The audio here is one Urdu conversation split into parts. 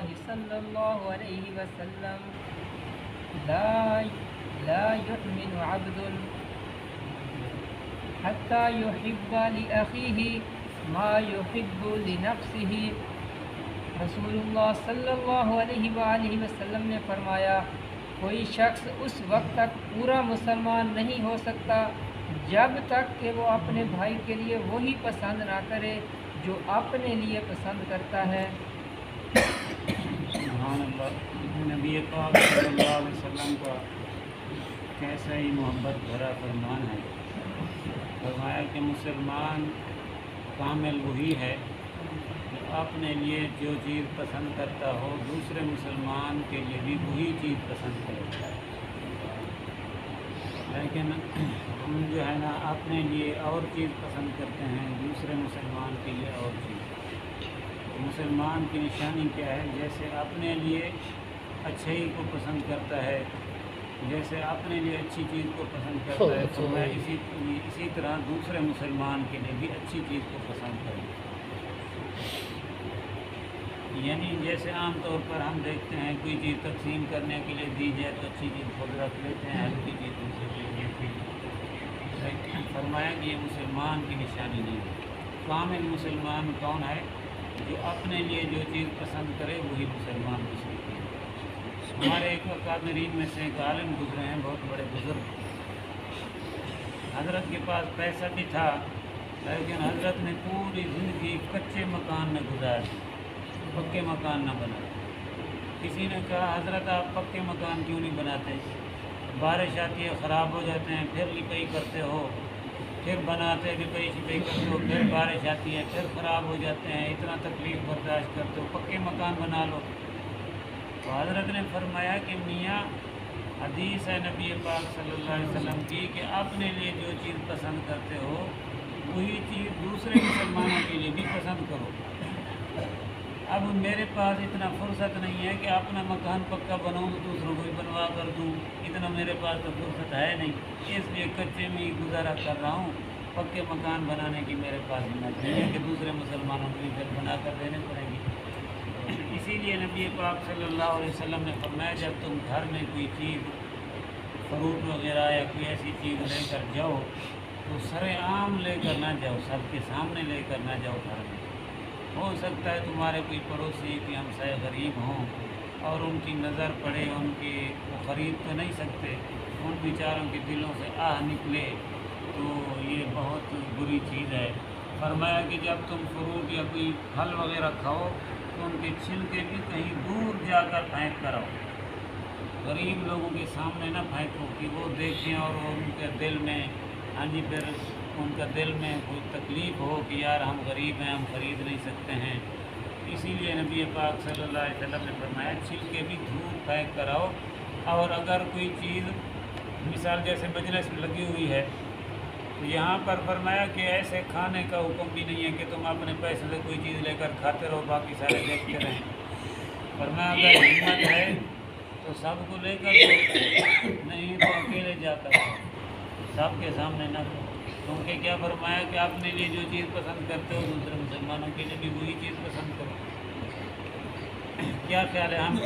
الله صلى الله عليه وسلم لا يؤمن عبد حتى يحب لأخيه ما يحب لنفسه. رسول اللہ صلی اللہ علیہ وآلہ وسلم نے فرمایا کوئی شخص اس وقت تک پورا مسلمان نہیں ہو سکتا جب تک کہ وہ اپنے بھائی کے لیے وہی پسند نہ کرے جو اپنے لیے پسند کرتا ہے. سبحان اللہ. نبی پاک صلی اللہ علیہ وسلم کا کیسا ہی محبت بھرا فرمان ہے. فرمایا کہ مسلمان کامل وہی ہے کہ اپنے لیے جو چیز پسند کرتا ہو دوسرے مسلمان کے لیے بھی وہی چیز پسند کرتا ہے. لیکن ہم جو ہے نا اپنے لیے اور چیز پسند کرتے ہیں, دوسرے مسلمان کے لیے اور چیز. مسلمان کی نشانی کیا ہے؟ جیسے اپنے لیے اچھائی کو پسند کرتا ہے, جیسے اپنے لیے اچھی چیز کو پسند کرتا ہے, تو میں اسی طرح دوسرے مسلمان کے لیے بھی اچھی چیز کو پسند کروں. یعنی جیسے عام طور پر ہم دیکھتے ہیں کوئی چیز تقسیم کرنے کے لیے دی جائے تو اچھی چیز خود رکھ لیتے ہیں, ہلکی چیز دوسرے کے لیے تھی. فرمایا کہ یہ مسلمان کی نشانی نہیں ہے. کامل مسلمان کون ہے؟ جو اپنے لیے جو چیز پسند کرے وہی مسلمان مسلم ہے. ہمارے ایک اکابرین میں سے ایک عالم گزرے ہیں, بہت بڑے بزرگ. حضرت کے پاس پیسہ بھی تھا لیکن حضرت نے پوری زندگی کچے مکان میں گزاری, پکے مکان نہ بنائے. کسی نے کہا حضرت آپ پکے مکان کیوں نہیں بناتے؟ بارش آتی ہے خراب ہو جاتے ہیں, پھر لپائی کرتے ہو, پھر بناتے لپائی شپائی کرتے ہو, پھر بارش آتی ہے پھر خراب ہو جاتے ہیں, اتنا تکلیف برداشت کرتے ہو, پکے مکان بنا لو. تو حضرت نے فرمایا کہ میاں حدیث ہے نبی پاک صلی اللہ علیہ وسلم کی کہ اپنے لیے جو چیز پسند کرتے ہو وہی چیز دوسرے مسلمانوں کے لیے بھی پسند کرو. اب میرے پاس اتنا فرصت نہیں ہے کہ اپنا مکان پکا بناؤں تو دوسروں کو بھی بنوا کر دوں, اتنا میرے پاس تو فرصت ہے نہیں, اس لیے کچے میں ہی گزارا کر رہا ہوں. پکے مکان بنانے کی میرے پاس ہمت نہیں ہے کہ دوسرے مسلمانوں کو بھی پھر بنا کر دینے پڑیں گی. اسی لیے نبی پاک صلی اللہ علیہ وسلم نے فرمایا جب تم گھر میں کوئی چیز فروٹ وغیرہ یا کوئی ایسی چیز لے کر جاؤ تو سر عام لے کر نہ جاؤ, سب کے سامنے لے کر نہ جاؤ. گھر میں ہو سکتا ہے تمہارے کوئی پڑوسی کوئی ہمسائے غریب ہوں اور ان کی نظر پڑے, ان کی وہ خرید تو نہیں سکتے, ان بیچاروں کے دلوں سے آہ نکلے تو یہ بہت بری چیز ہے. فرمایا کہ جب تم فروٹ یا کوئی پھل وغیرہ کھاؤ تو ان کے چھلکے بھی کہیں دور جا کر پھینک کر آؤ. غریب لوگوں کے سامنے نہ پھینکو کہ وہ دیکھیں اور ان کے دل میں پھر ان کا دل میں کوئی تکلیف ہو کہ یار ہم غریب ہیں, ہم خرید نہیں سکتے ہیں. اسی لیے نبی پاک صلی اللہ علیہ وسلم نے فرمایا چھلکے بھی دھوپ پھینک کر آؤ. اور اگر کوئی چیز مثال جیسے مجلس میں لگی ہوئی ہے تو یہاں پر فرمایا کہ ایسے کھانے کا حکم بھی نہیں ہے کہ تم اپنے پیسے سے کوئی چیز لے کر کھاتے رہو باقی سارے دیکھتے رہیں. فرمایا اگر ہمت ہے تو سب کو لے کر نہیں تو اکیلے جا کر سب کے سامنے نہ کرو. کیونکہ کیا فرمایا کہ اپنے لیے جو چیز پسند کرتے ہو دوسرے مسلمانوں کے لیے بھی وہی چیز پسند کرو. کیا خیال ہے ہم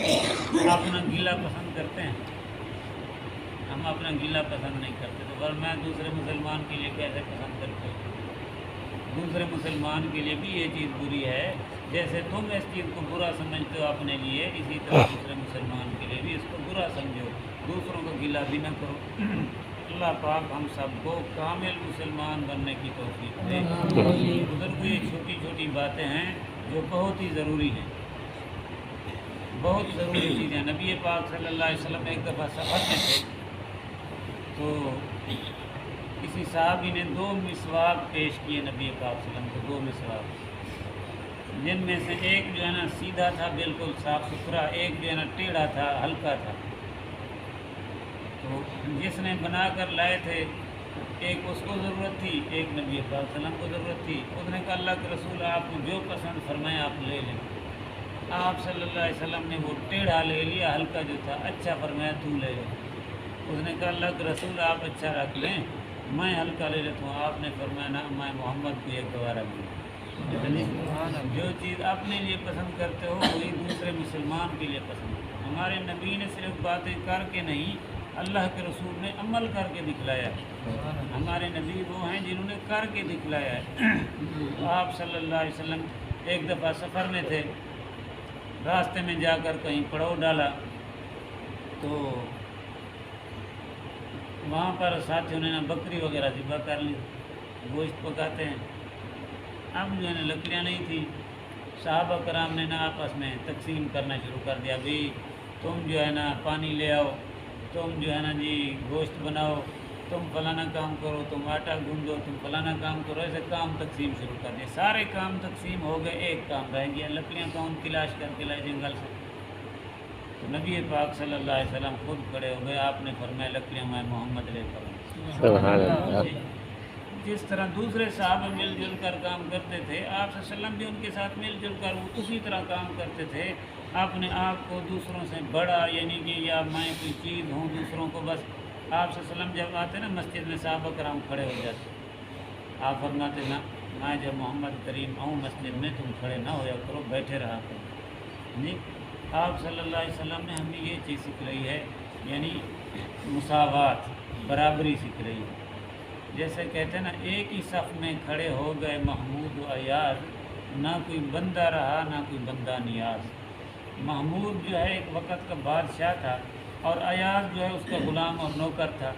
اپنا گلا پسند کرتے ہیں؟ ہم اپنا گلا پسند نہیں کرتے. تو فرمایا دوسرے مسلمان کے لیے کیسے پسند کرتے ہو؟ دوسرے مسلمان کے لیے بھی یہ چیز بری ہے. جیسے تم اس چیز کو برا سمجھتے ہو اپنے لیے, اسی طرح دوسرے مسلمان کے لیے بھی اس کو برا سمجھو, دوسروں کو گلا بھی نہ کرو. اللہ پاک ہم سب کو کامل مسلمان بننے کی توفیق دے. بزرگ یہ چھوٹی چھوٹی باتیں ہیں جو بہت ہی ضروری ہیں, بہت ضروری چیزیں. نبی پاک صلی اللہ علیہ وسلم ایک دفعہ سفر میں تھے تو کسی صحابی نے 2 مسواک پیش کیے نبی پاک صلی اللہ علیہ وسلم کو, 2 مسواک, جن میں سے ایک جو ہے نا سیدھا تھا بالکل صاف ستھرا, ایک جو ہے نا ٹیڑھا تھا ہلکا تھا. تو جس نے بنا کر لائے تھے ایک اس کو ضرورت تھی, ایک نبی پاک صلی اللہ علیہ وسلم کو ضرورت تھی. اس نے کہا اللہ کے رسول آپ کو جو پسند فرمائیں آپ لے لیں. آپ صلی اللہ علیہ وسلم نے وہ ٹیڑھا لے لیا, ہلکا جو تھا اچھا فرمایا تو لے لے. اس نے کہا اللہ کے رسول آپ اچھا رکھ لیں, میں ہلکا لے لیتا ہوں. آپ نے فرمایا نا میں محمد کو یہ گوارا دوں. جو چیز اپنے لیے پسند کرتے ہو وہی دوسرے مسلمان کے لیے پسند ہے۔ ہمارے نبی نے صرف باتیں کر کے نہیں، اللہ کے رسول نے عمل کر کے دکھلایا ہے۔ ہمارے نبی وہ ہیں جنہوں نے کر کے دکھلایا ہے۔ آپ صلی اللہ علیہ وسلم ایک دفعہ سفر میں تھے، راستے میں جا کر کہیں پڑاؤ ڈالا تو وہاں پر ساتھیوں نے بکری وغیرہ ذبح کر لی، گوشت پکاتے ہیں۔ اب جو ہے نا لکڑیاں نہیں تھی، صحابہ کرام نے نا آپس میں تقسیم کرنا شروع کر دیا، بھئی تم جو ہے نا پانی لے آؤ، تم جو ہے نا جی گوشت بناؤ، تم فلانا کام کرو، تم آٹا گوندو، تم فلانا کام کرو، ایسے کام تقسیم شروع کر دیا۔ سارے کام تقسیم ہو گئے، ایک کام رہ گیا، لکڑیاں کون تلاش کر کے لائے جنگل سے۔ تو نبی پاک صلی اللہ علیہ وسلم خود کھڑے ہو گئے، آپ نے فرمایا لکڑیاں میں محمد لے کر آؤں۔ سبحان اللہ۔ جس طرح دوسرے صحابہ مل جل کر کام کرتے تھے، آپ صلی اللہ علیہ وسلم بھی ان کے ساتھ مل جل کر وہ اسی طرح کام کرتے تھے۔ اپنے آپ کو دوسروں سے بڑا یعنی کہ یا میں کوئی چیز ہوں دوسروں کو، بس آپ صلی اللہ علیہ وسلم جب آتے نا مسجد میں صحابہ کرام کھڑے ہو جاتے، آپ فرماتے نا میں جب محمد کریم آؤں مسجد میں تم کھڑے نہ ہویا کرو، بیٹھے رہا کرو۔ نہیں، آپ صلی اللہ علیہ وسلم نے ہمیں یہ چیز سکھ رہی ہے، یعنی مساوات، برابری سکھ رہی ہے۔ جیسے کہتے ہیں نا ایک ہی صف میں کھڑے ہو گئے محمود و ایاز، نہ کوئی بندہ رہا نہ کوئی بندہ نیاز۔ محمود جو ہے ایک وقت کا بادشاہ تھا اور ایاز جو ہے اس کا غلام اور نوکر تھا،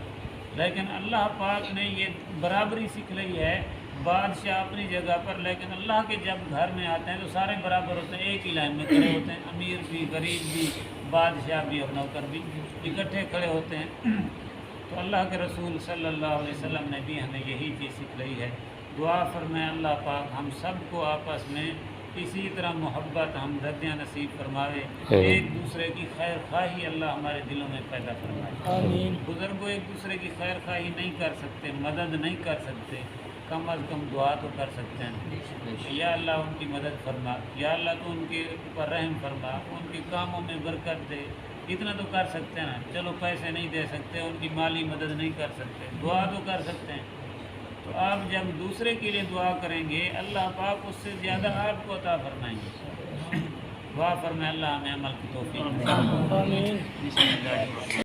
لیکن اللہ پاک نے یہ برابری سکھ لی ہے، بادشاہ اپنی جگہ پر، لیکن اللہ کے جب گھر میں آتے ہیں تو سارے برابر ہوتے ہیں، ایک ہی لائن میں کھڑے ہوتے ہیں، امیر بھی غریب بھی بادشاہ بھی اور نوکر بھی اکٹھے کھڑے ہوتے ہیں۔ تو اللہ کے رسول صلی اللہ علیہ وسلم نے بھی ہمیں یہی چیز سکھ رہی ہے۔ دعا فرمائے اللہ پاک ہم سب کو آپس میں اسی طرح محبت ہمدردیاں نصیب فرماوے، ایک دوسرے کی خیر خواہی اللہ ہمارے دلوں میں پیدا فرمائے۔ آمین۔ بزرگوں ایک دوسرے کی خیر خواہی نہیں کر سکتے، مدد نہیں کر سکتے، کم از کم دعا تو کر سکتے ہیں۔ یا اللہ ان کی مدد فرما، یا اللہ تو ان کے اوپر رحم فرما، ان کے کاموں میں برکت دے، اتنا تو کر سکتے ہیں نا۔ چلو پیسے نہیں دے سکتے، ان کی مالی مدد نہیں کر سکتے، دعا تو کر سکتے ہیں۔ تو آپ جب دوسرے کے لیے دعا کریں گے اللہ پاک اس سے زیادہ آپ کو عطا فرمائیں گے۔ دعا فرمائے اللہ ہمیں عمل کی توفیق دے۔ آمین۔ بسم اللہ الرحمن الرحیم۔